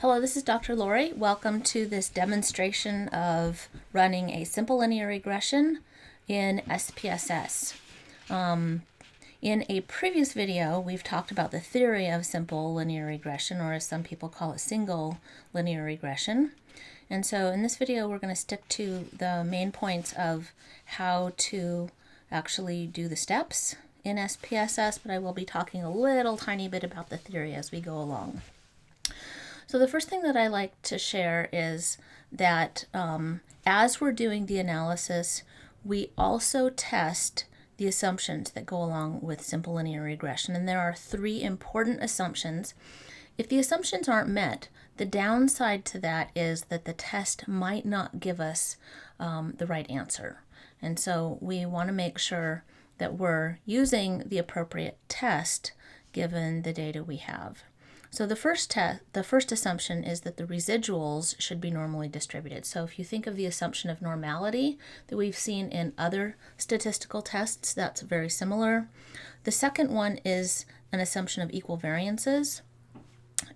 Hello, this is Dr. Lori. Welcome to this demonstration of running a simple linear regression in SPSS. In a previous video, we've talked about the theory of simple linear regression, or as some people call it, single linear regression. And so in this video, we're going to stick to the main points of how to actually do the steps in SPSS, but I will be talking a little tiny bit about the theory as we go along. So the first thing that I like to share is that as we're doing the analysis, we also test the assumptions that go along with simple linear regression. And there are three important assumptions. If the assumptions aren't met, the downside to that is that the test might not give us the right answer. And so we want to make sure that we're using the appropriate test given the data we have. So the first assumption is that the residuals should be normally distributed. So if you think of the assumption of normality that we've seen in other statistical tests, that's very similar. The second one is an assumption of equal variances.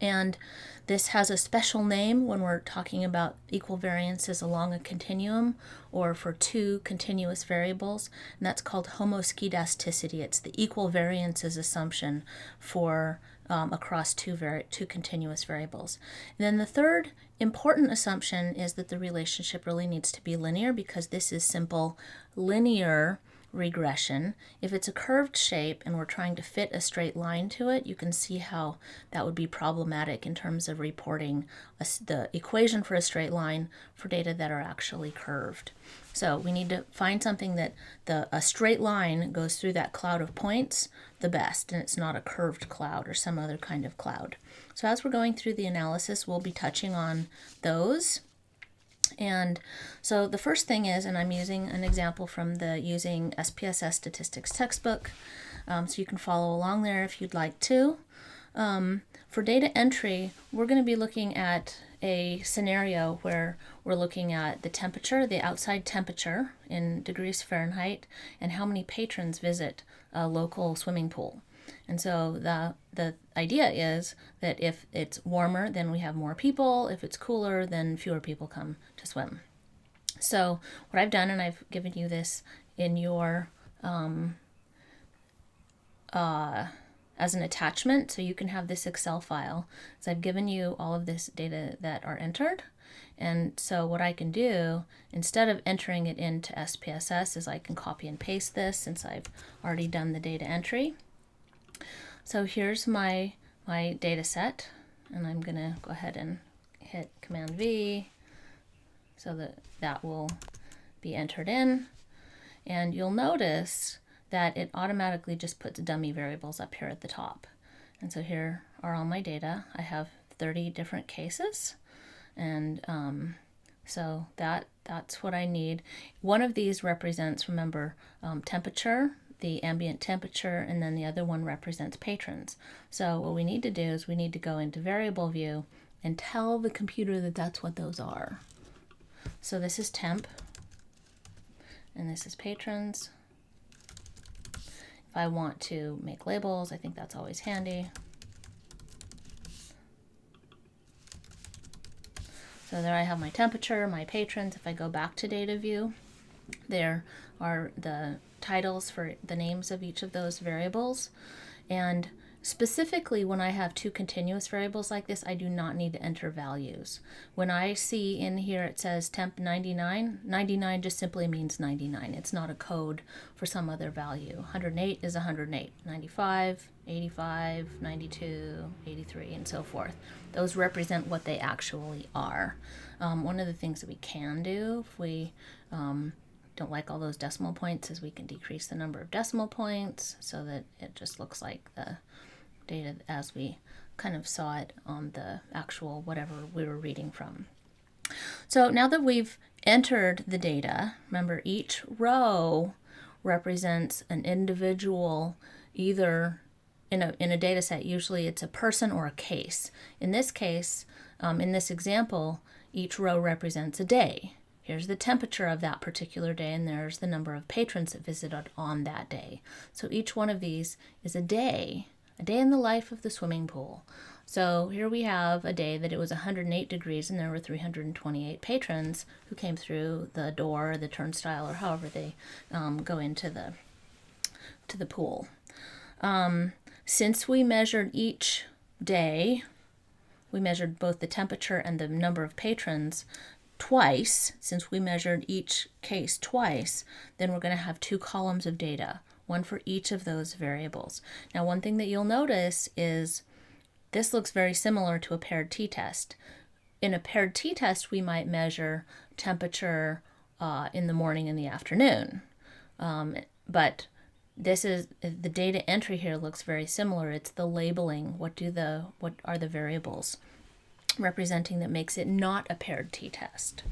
And this has a special name when we're talking about equal variances along a continuum or for two continuous variables, and that's called homoscedasticity. It's the equal variances assumption for across two continuous variables. And then the third important assumption is that the relationship really needs to be linear, because this is simple linear regression. If it's a curved shape and we're trying to fit a straight line to it, you can see how that would be problematic in terms of reporting the equation for a straight line for data that are actually curved. So we need to find something that a straight line goes through that cloud of points the best, and it's not a curved cloud or some other kind of cloud. So as we're going through the analysis, we'll be touching on those. And so the first thing is, and I'm using an example from the Using SPSS Statistics textbook, so you can follow along there if you'd like to. For data entry, we're going to be looking at a scenario where we're looking at the temperature, the outside temperature in degrees Fahrenheit, and how many patrons visit a local swimming pool. And so the idea is that if it's warmer, then we have more people. If it's cooler, then fewer people come to swim. So what I've done, and I've given you this in your as an attachment, so you can have this Excel file. So I've given you all of this data that are entered. And so what I can do, instead of entering it into SPSS, is I can copy and paste this since I've already done the data entry. So here's my data set, and I'm going to go ahead and hit Command V so that will be entered in. And you'll notice that it automatically just puts dummy variables up here at the top. And so here are all my data. I have 30 different cases, and so that's what I need. One of these represents, remember, temperature, the ambient temperature, and then the other one represents patrons. So what we need to do is we need to go into variable view and tell the computer that that's what those are. So this is temp, and this is patrons. If I want to make labels, I think that's always handy. So there I have my temperature, my patrons. If I go back to data view, there are the titles for the names of each of those variables. And specifically when I have two continuous variables like this, I do not need to enter values. When I see in here it says temp 99, 99 just simply means 99. It's not a code for some other value. 108 is 108, 95, 85, 92, 83, and so forth. Those represent what they actually are. One of the things that we can do if we don't like all those decimal points is we can decrease the number of decimal points so that it just looks like the data as we kind of saw it on the actual whatever we were reading from. So now that we've entered the data, remember each row represents an individual, either in a data set, usually it's a person or a case. In this case, in this example, each row represents a day. Here's the temperature of that particular day, and there's the number of patrons that visited on that day. So each one of these is a day in the life of the swimming pool. So here we have a day that it was 108 degrees and there were 328 patrons who came through the door, or the turnstile, or however they go into the pool. Since we measured each day, we measured both the temperature and the number of patrons twice. Since we measured each case twice, then we're going to have 2 columns of data, one for each of those variables. Now, one thing that you'll notice is this looks very similar to a paired t-test. In a paired t-test, we might measure temperature in the morning and the afternoon. But this is, the data entry here looks very similar. It's the labeling. What are the variables representing that makes it not a paired t-test?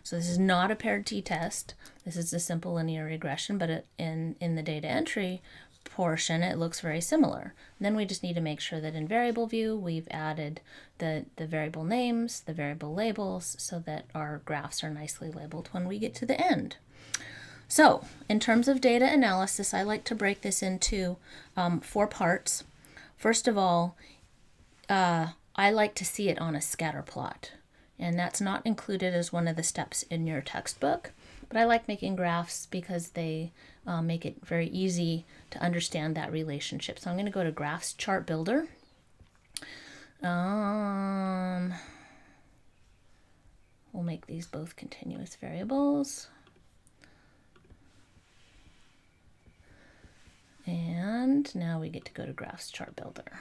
So this is not a paired t-test. This is a simple linear regression, but in the data entry portion, it looks very similar. And then we just need to make sure that in variable view, we've added the variable names, the variable labels, so that our graphs are nicely labeled when we get to the end. So in terms of data analysis, I like to break this into 4 parts. First of all, I like to see it on a scatter plot, and that's not included as one of the steps in your textbook, but I like making graphs because they make it very easy to understand that relationship. So I'm going to go to Graphs Chart Builder. We'll make these both continuous variables. And now we get to go to Graphs Chart Builder.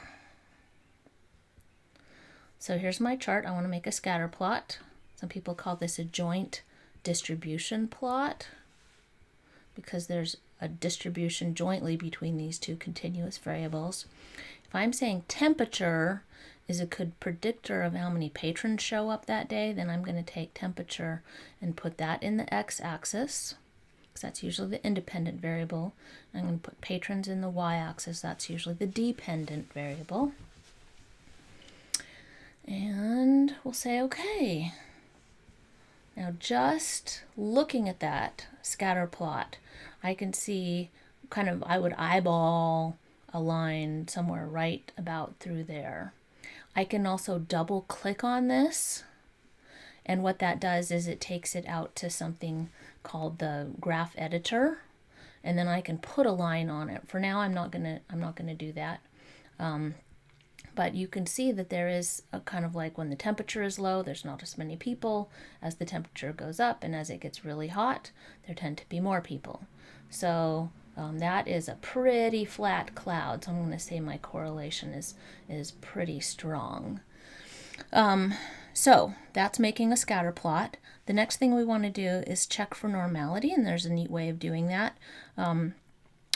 So here's my chart. I want to make a scatter plot. Some people call this a joint distribution plot because there's a distribution jointly between these 2 continuous variables. If I'm saying temperature is a good predictor of how many patrons show up that day, then I'm going to take temperature and put that in the x-axis, because that's usually the independent variable. I'm going to put patrons in the y-axis. That's usually the dependent variable. And we'll say okay. Now, just looking at that scatter plot, I can see I would eyeball a line somewhere right about through there. I can also double click on this, and what that does is it takes it out to something called the graph editor, and then I can put a line on it. For now, I'm not gonna do that. But you can see that there is a kind of like when the temperature is low, there's not as many people. As the temperature goes up and as it gets really hot, there tend to be more people. So that is a pretty flat cloud. So I'm going to say my correlation is pretty strong. So that's making a scatter plot. The next thing we want to do is check for normality, and there's a neat way of doing that.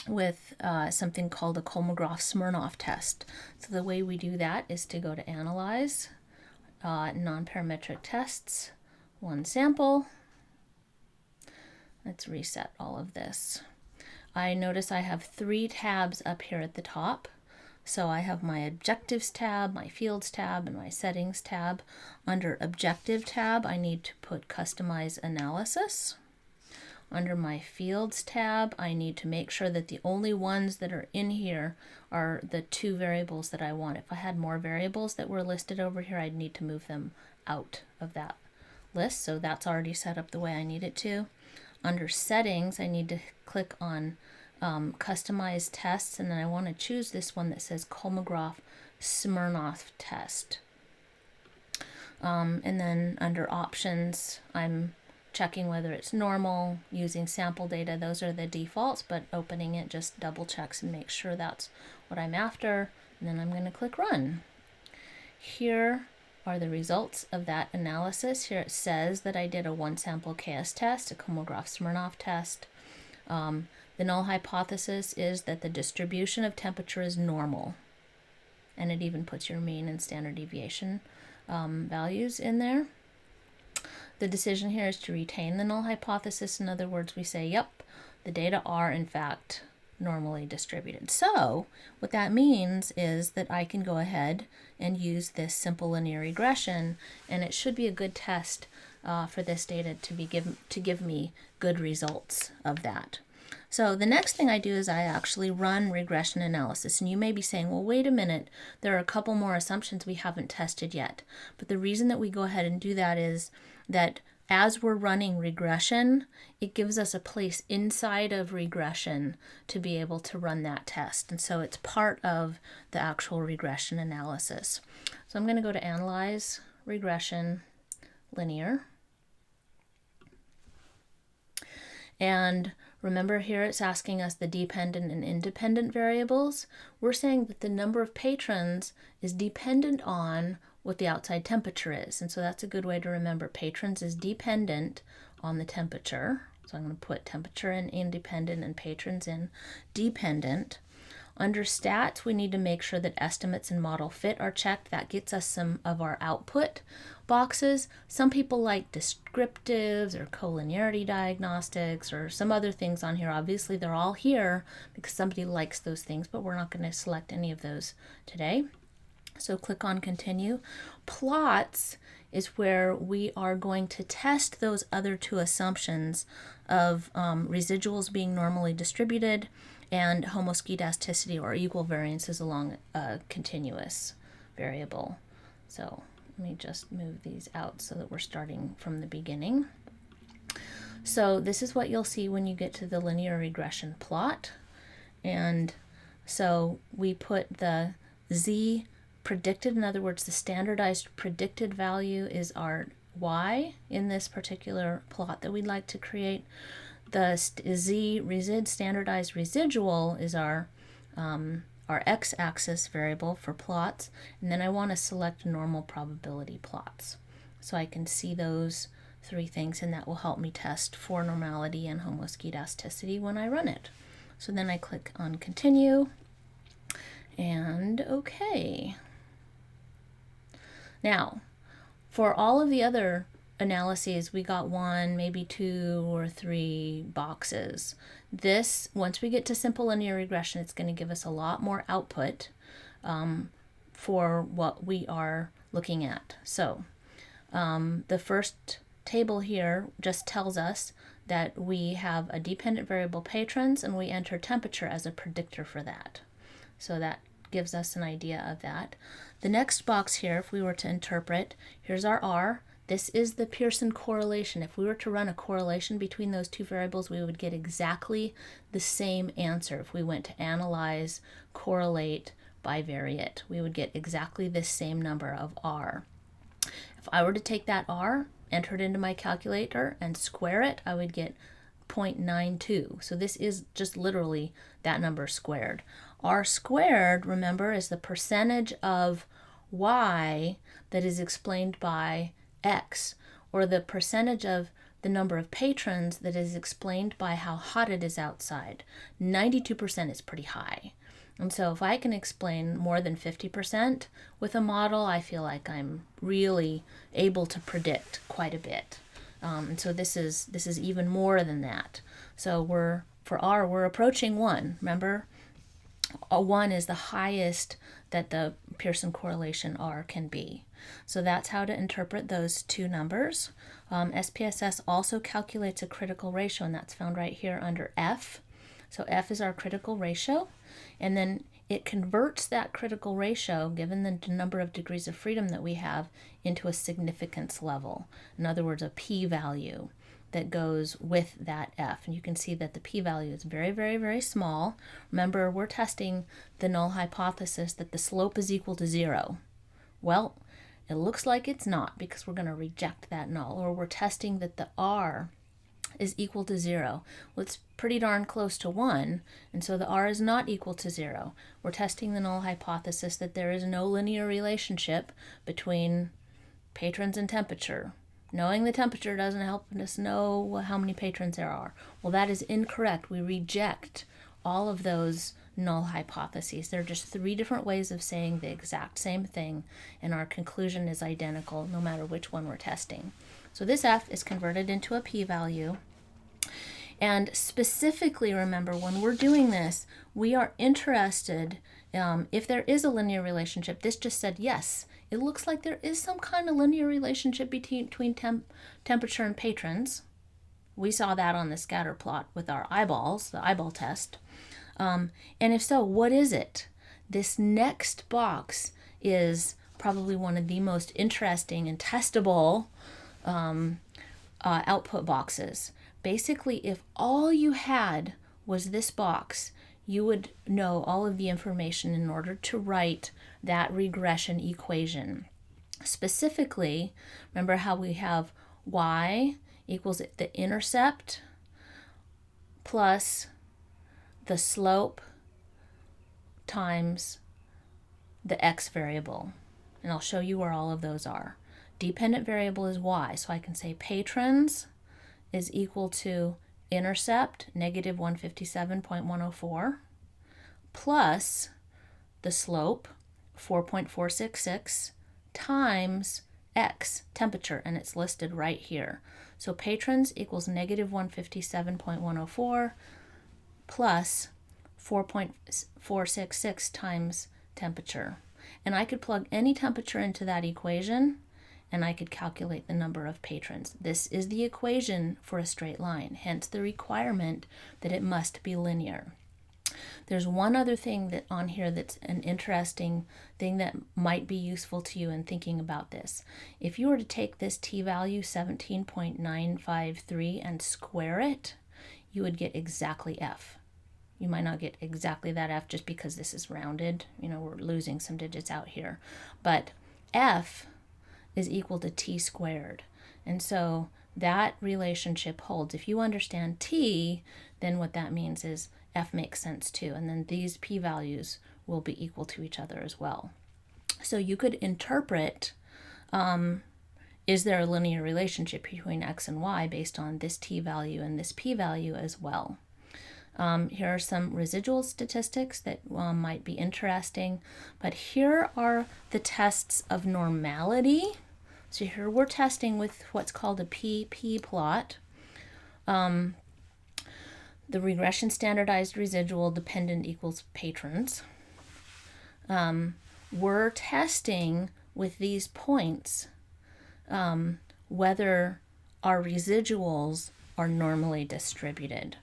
With something called a Kolmogorov-Smirnov test. So the way we do that is to go to Analyze, Nonparametric Tests, 1 sample. Let's reset all of this. I notice I have 3 tabs up here at the top. So I have my Objectives tab, my Fields tab, and my Settings tab. Under Objective tab, I need to put Customize Analysis. Under my Fields tab, I need to make sure that the only ones that are in here are the 2 variables that I want. If I had more variables that were listed over here, I'd need to move them out of that list. So that's already set up the way I need it to. Under Settings, I need to click on Customize Tests, and then I want to choose this one that says Kolmogorov-Smirnov test. And then under Options, I'm checking whether it's normal, using sample data. Those are the defaults, but opening it just double checks and makes sure that's what I'm after. And then I'm going to click Run. Here are the results of that analysis. Here it says that I did a 1 sample KS test, a Kolmogorov-Smirnov test. The null hypothesis is that the distribution of temperature is normal. And it even puts your mean and standard deviation values in there. The decision here is to retain the null hypothesis. In other words, we say, yep, the data are in fact normally distributed. So what that means is that I can go ahead and use this simple linear regression, and it should be a good test for this data to give me good results of that. So the next thing I do is I actually run regression analysis. And you may be saying, well, wait a minute, there are a couple more assumptions we haven't tested yet. But the reason that we go ahead and do that is that as we're running regression, it gives us a place inside of regression to be able to run that test. And so it's part of the actual regression analysis. So I'm going to go to Analyze, Regression, Linear. And remember here it's asking us the dependent and independent variables. We're saying that the number of patrons is dependent on what the outside temperature is. And so that's a good way to remember. Patrons is dependent on the temperature. So I'm going to put temperature in independent and patrons in dependent. Under stats, we need to make sure that estimates and model fit are checked. That gets us some of our output boxes. Some people like descriptives or collinearity diagnostics or some other things on here. Obviously, they're all here because somebody likes those things, but we're not going to select any of those today. So click on Continue. Plots is where we are going to test those other two assumptions of residuals being normally distributed and homoscedasticity or equal variances along a continuous variable. So let me just move these out so that we're starting from the beginning. So this is what you'll see when you get to the linear regression plot. And so we put the z predicted, in other words, the standardized predicted value is our y in this particular plot that we'd like to create. The standardized residual is our x-axis variable for plots, and then I want to select normal probability plots. So I can see those three things, and that will help me test for normality and homoscedasticity when I run it. So then I click on Continue, and OK. Now, for all of the other analyses, we got one, maybe two or three boxes. This, once we get to simple linear regression, it's going to give us a lot more output for what we are looking at. So the first table here just tells us that we have a dependent variable patrons and we enter temperature as a predictor for that. So that gives us an idea of that. The next box here, if we were to interpret, here's our R. This is the Pearson correlation. If we were to run a correlation between those two variables, we would get exactly the same answer. If we went to analyze, correlate, bivariate, we would get exactly the same number of R. If I were to take that R, enter it into my calculator, and square it, I would get 0.92. So this is just literally that number squared. R squared, remember, is the percentage of y that is explained by x, or the percentage of the number of patrons that is explained by how hot it is outside. 92% is pretty high. And so if I can explain more than 50% with a model, I feel like I'm really able to predict quite a bit. And so this is even more than that. So for R, we're approaching 1. Remember, 1 is the highest that the Pearson correlation R can be. So that's how to interpret those two numbers. SPSS also calculates a critical ratio, and that's found right here under F. So F is our critical ratio, and then it converts that critical ratio, given the number of degrees of freedom that we have, into a significance level. In other words, a p-value that goes with that F. And you can see that the p-value is very, very, very small. Remember, we're testing the null hypothesis that the slope is equal to 0. Well, it looks like it's not, because we're going to reject that null. Or we're testing that the R is equal to 0. Well, it's pretty darn close to 1, and so the R is not equal to 0. We're testing the null hypothesis that there is no linear relationship between patrons and temperature. Knowing the temperature doesn't help us know how many patrons there are. Well, that is incorrect. We reject all of those null hypotheses. There are just 3 different ways of saying the exact same thing, and our conclusion is identical no matter which one we're testing. So this F is converted into a p-value. And specifically, remember, when we're doing this, we are interested if there is a linear relationship. This just said yes. It looks like there is some kind of linear relationship between temperature and patrons. We saw that on the scatter plot with our eyeballs, the eyeball test. And if so, what is it? This next box is probably one of the most interesting and testable output boxes. Basically, if all you had was this box, you would know all of the information in order to write that regression equation. Specifically, remember how we have y equals the intercept plus the slope times the x variable. And I'll show you where all of those are. Dependent variable is y, so I can say patrons is equal to intercept, negative 157.104, plus the slope, 4.466, times x, temperature, and it's listed right here. So patrons equals negative 157.104 plus 4.466 times temperature. And I could plug any temperature into that equation, and I could calculate the number of patrons. This is the equation for a straight line, hence the requirement that it must be linear. There's one other thing that on here that's an interesting thing that might be useful to you in thinking about this. If you were to take this t-value 17.953 and square it, you would get exactly f. You might not get exactly that f just because this is rounded. You know, we're losing some digits out here. But f is equal to t squared. And so that relationship holds. If you understand t, then what that means is f makes sense too. And then these p-values will be equal to each other as well. So you could interpret, is there a linear relationship between x and y based on this t-value and this p-value as well? Here are some residual statistics that might be interesting, but here are the tests of normality. So here we're testing with what's called a PP plot. The regression standardized residual dependent equals patrons. We're testing with these points whether our residuals are normally distributed.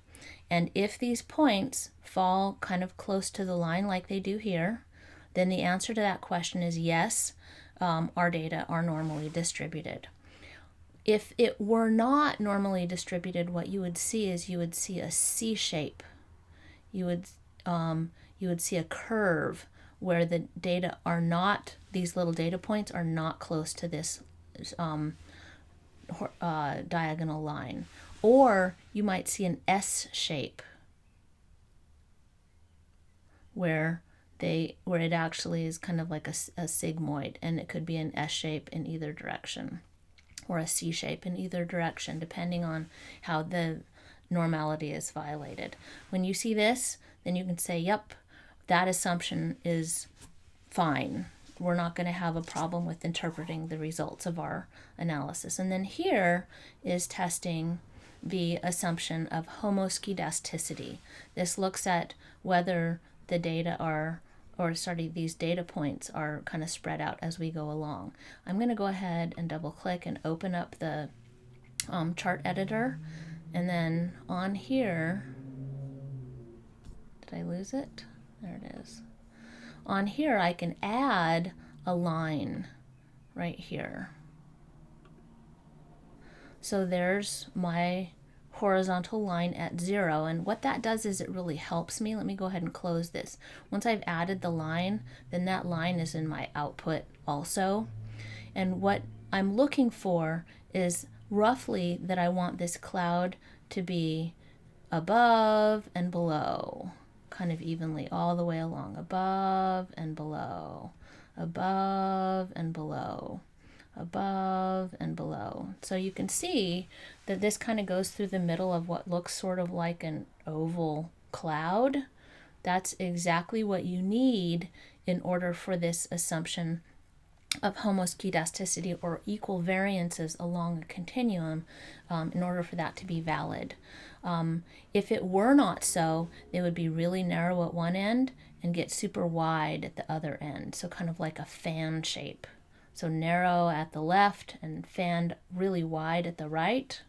And if these points fall kind of close to the line like they do here, then the answer to that question is yes, our data are normally distributed. If it were not normally distributed, what you would see is you would see a C shape. You would see a curve where the data are not, these little data points are not close to this diagonal line. Or you might see an S shape where it actually is kind of like a sigmoid, and it could be an S shape in either direction or a C shape in either direction, depending on how the normality is violated. When you see this, then you can say, yep, that assumption is fine. We're not going to have a problem with interpreting the results of our analysis. And then here is testing the assumption of homoscedasticity. This looks at whether the data are, these data points are kind of spread out as we go along. I'm going to go ahead and double click and open up the chart editor, and then on here, did I lose it? There it is. On here I can add a line right here. So there's my horizontal line at 0, and what that does is it really helps me. Let me go ahead and close this. Once I've added the line, then that line is in my output also. And what I'm looking for is roughly that I want this cloud to be above and below, kind of evenly all the way along, above and below, above and below, above and below. So you can see that this kind of goes through the middle of what looks sort of like an oval cloud. That's exactly what you need in order for this assumption of homoscedasticity, or equal variances along a continuum, in order for that to be valid. If it were not so, they would be really narrow at one end and get super wide at the other end, so kind of like a fan shape. So narrow at the left and fanned really wide at the right.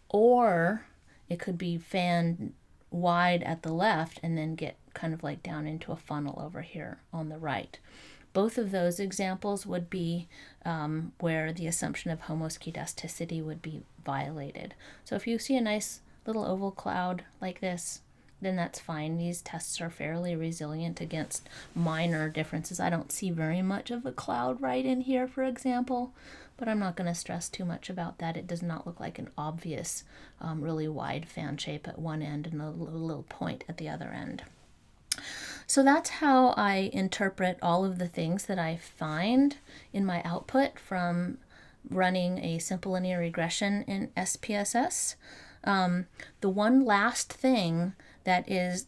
or it could be fanned wide at the left and then get kind of like down into a funnel over here on the right. Both of those examples would be where the assumption of homoscedasticity would be violated. So if you see a nice little oval cloud like this, then that's fine. These tests are fairly resilient against minor differences. I don't see very much of a cloud right in here, for example, but I'm not going to stress too much about that. It does not look like an obvious, really wide fan shape at one end and a little point at the other end. So that's how I interpret all of the things that I find in my output from running a simple linear regression in SPSS. The one last thing that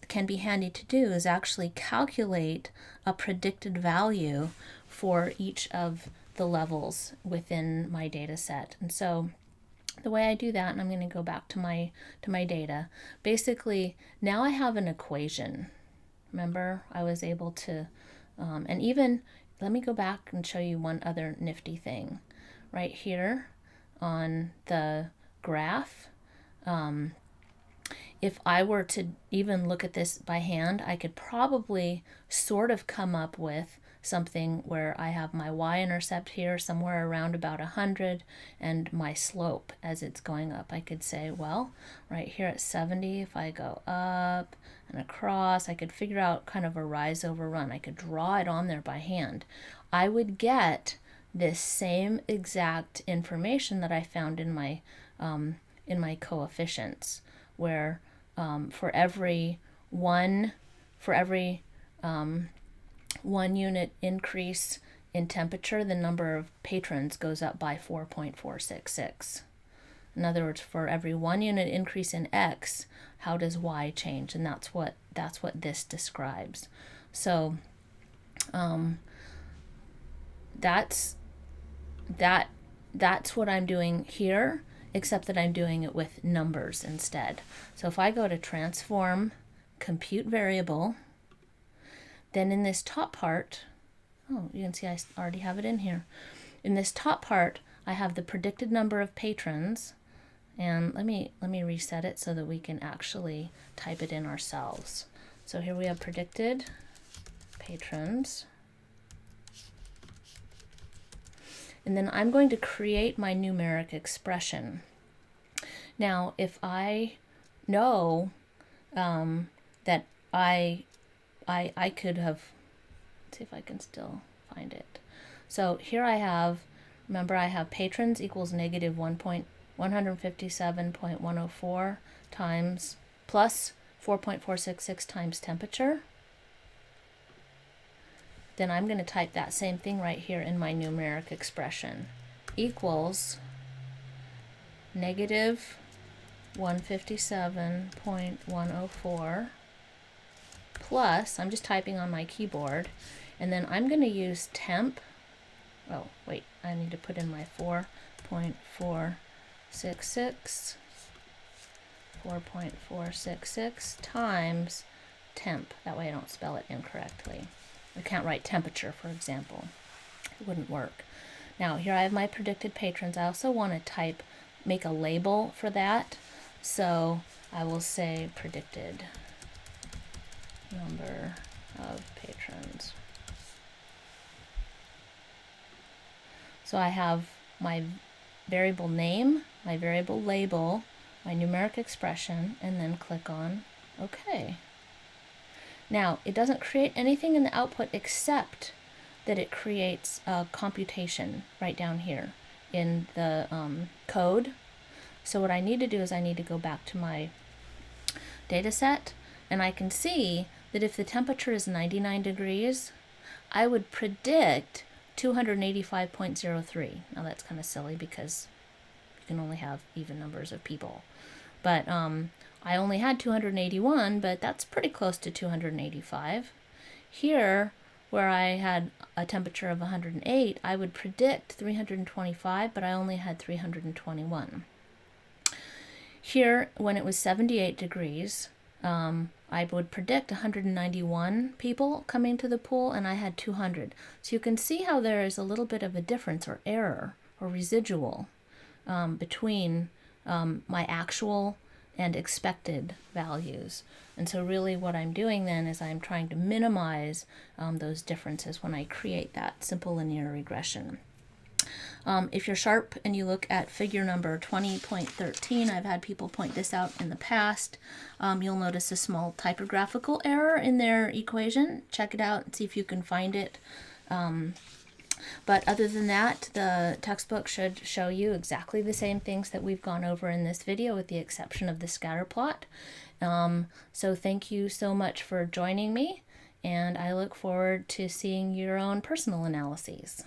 can be handy to do is actually calculate a predicted value for each of the levels within my data set. And so the way I do that, and I'm going to go back to my data, basically now I have an equation. Remember, I was able to, and even, let me go back and show you one other nifty thing. Right here on the graph, if I were to even look at this by hand, I could probably sort of come up with something where I have my y-intercept here somewhere around about 100 and my slope as it's going up. I could say, well, right here at 70, if I go up and across, I could figure out kind of a rise over run. I could draw it on there by hand. I would get this same exact information that I found in my coefficients, where for every one unit increase in temperature, the number of patrons goes up by 4.466. In other words, for every 1 unit increase in X, how does Y change? And that's what this describes. So that's what I'm doing here, except that I'm doing it with numbers instead. So if I go to transform compute variable, then in this top part, oh, you can see I already have it in here. In this top part, I have the predicted number of patrons, and let me reset it so that we can actually type it in ourselves. So here we have predicted patrons. And then I'm going to create my numeric expression. Now, if I know that I could have, let's see if I can still find it. So here I have, remember I have patrons equals negative 157.104 times plus 4.466 times temperature. Then I'm going to type that same thing right here in my numeric expression. Equals negative 157.104 plus, I'm just typing on my keyboard, and then I'm going to use temp, oh wait, I need to put in my 4.466 times temp. That way I don't spell it incorrectly. I can't write temperature, for example. It wouldn't work. Now here I have my predicted patrons. I also want to make a label for that. So I will say predicted number of patrons. So I have my variable name, my variable label, my numeric expression, and then click on OK. Now, it doesn't create anything in the output except that it creates a computation right down here in the code. So what I need to do is I need to go back to my data set, and I can see that if the temperature is 99 degrees, I would predict 285.03. Now that's kind of silly because you can only have even numbers of people. But I only had 281, but that's pretty close to 285. Here, where I had a temperature of 108, I would predict 325, but I only had 321. Here, when it was 78 degrees, I would predict 191 people coming to the pool, and I had 200. So you can see how there is a little bit of a difference or error or residual between my actual and expected values. And so really what I'm doing then is I'm trying to minimize those differences when I create that simple linear regression. If you're sharp and you look at figure number 20.13, I've had people point this out in the past, you'll notice a small typographical error in their equation. Check it out and see if you can find it. But other than that, the textbook should show you exactly the same things that we've gone over in this video, with the exception of the scatter plot. So thank you so much for joining me, and I look forward to seeing your own personal analyses.